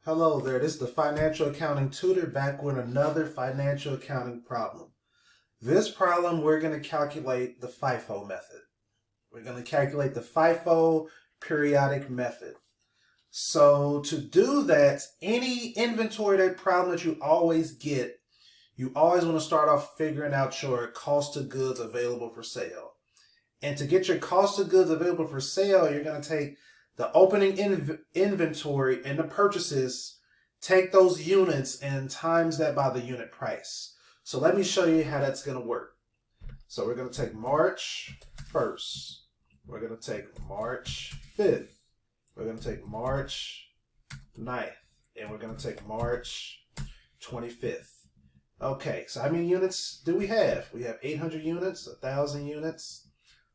Hello there, this is the Financial Accounting Tutor back with another financial accounting problem. This problem, we're going to calculate the FIFO method. We're going to calculate the FIFO periodic method. So to do that, any inventory problem that you always get, you always want to start off figuring out your cost of goods available for sale. And to get your cost of goods available for sale, you're going to take the opening inventory and the purchases, take those units and times that by the unit price. So let me show you how that's going to work. So we're going to take March 1st. We're going to take March 5th. We're going to take March 9th. And we're going to take March 25th. Okay, so how many units do we have? We have 800 units, 1,000 units,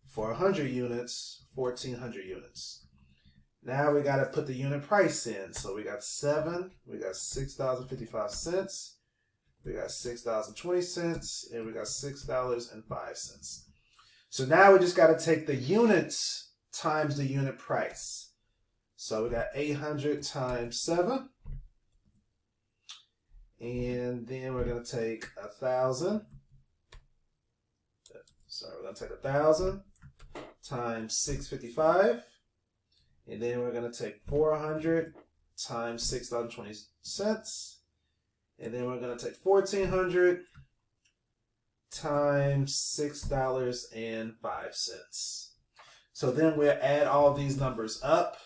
400 units, 1,400 units. Now we got to put the unit price in. So we got 7, we got $6.55, we got $6.20, and we got $6.05. So now we just got to take the units times the unit price. So we got 800 times 7. And then we're going to take 1,000. Sorry, we're going to take 1,000 times 655. And then we're going to take 400 times $6.20. And then we're going to take 1,400 times $6.05. So then we'll add all these numbers up.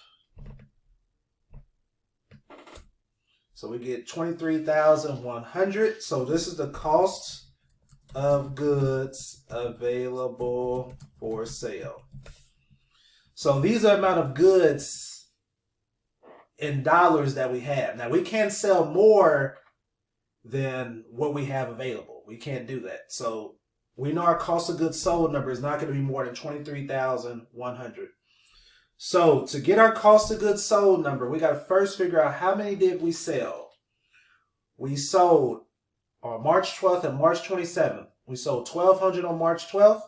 So we get 23,100. So this is the cost of goods available for sale. So these are the amount of goods in dollars that we have. Now we can't sell more than what we have available. We can't do that. So we know our cost of goods sold number is not going to be more than 23,100. So to get our cost of goods sold number, we got to first figure out how many did we sell. We sold on March 12th and March 27th. We sold 1,200 on March 12th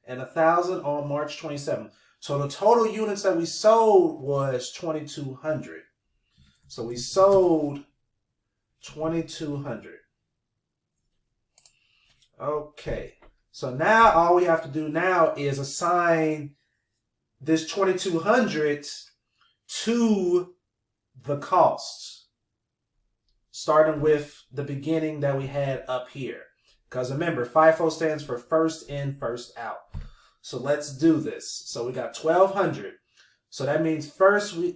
and 1,000 on March 27th. So the total units that we sold was 2,200. So we sold 2,200. Okay. So now all we have to do now is assign this 2,200 to the cost, starting with the beginning that we had up here. Because remember, FIFO stands for first in, first out. So let's do this. So we got 1,200. So that means first we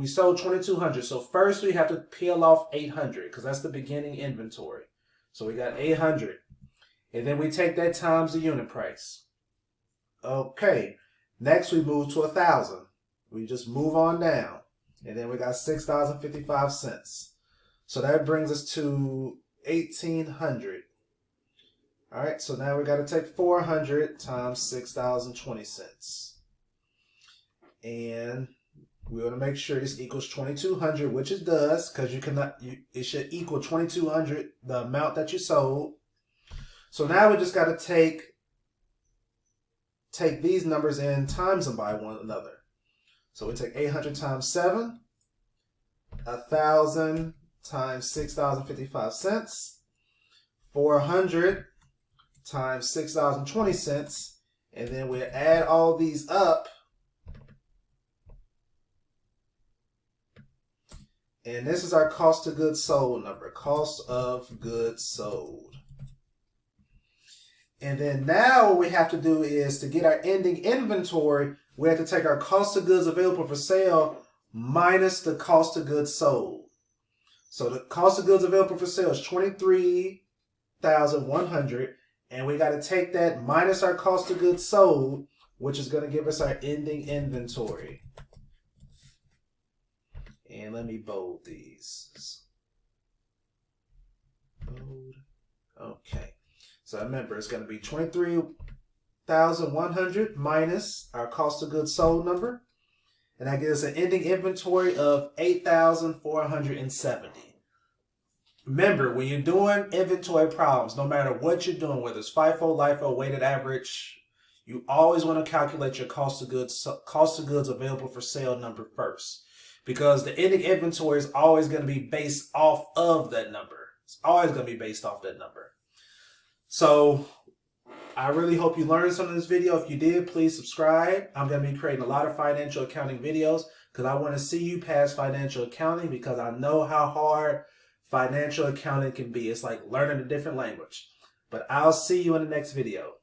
sold 2,200. So first we have to peel off 800 because that's the beginning inventory. So we got 800. And then we take that times the unit price. Okay. Next we move to 1,000. We just move on down. And then we got $6.55. So that brings us to 1,800. All right, so now we got to take 400 times $6.20. And we want to make sure this equals 2,200, which it does, because it should equal 2,200, the amount that you sold. So now we just got to take these numbers and times them by one another. So we take 800 times 7, 1,000 times $6.55, 400 times $6.20, and then we'll add all these up, and this is our cost of goods sold number, cost of goods sold. And then now what we have to do is, to get our ending inventory, we have to take our cost of goods available for sale minus the cost of goods sold. So the cost of goods available for sale is 23,100. And we got to take that minus our cost of goods sold, which is going to give us our ending inventory. And let me bold these. Bold. Okay. So remember, it's going to be 23,100 minus our cost of goods sold number. And that gives us an ending inventory of 8,470. Remember, when you're doing inventory problems, no matter what you're doing, whether it's FIFO, LIFO, weighted average, you always want to calculate your cost of goods available for sale number first. because the ending inventory is always going to be based off of that number. It's always going to be based off that number. So I really hope you learned something in this video. If you did, please subscribe. I'm going to be creating a lot of financial accounting videos because I want to see you pass financial accounting, because I know how hard financial accounting can be. It's like learning a different language. But I'll see you in the next video.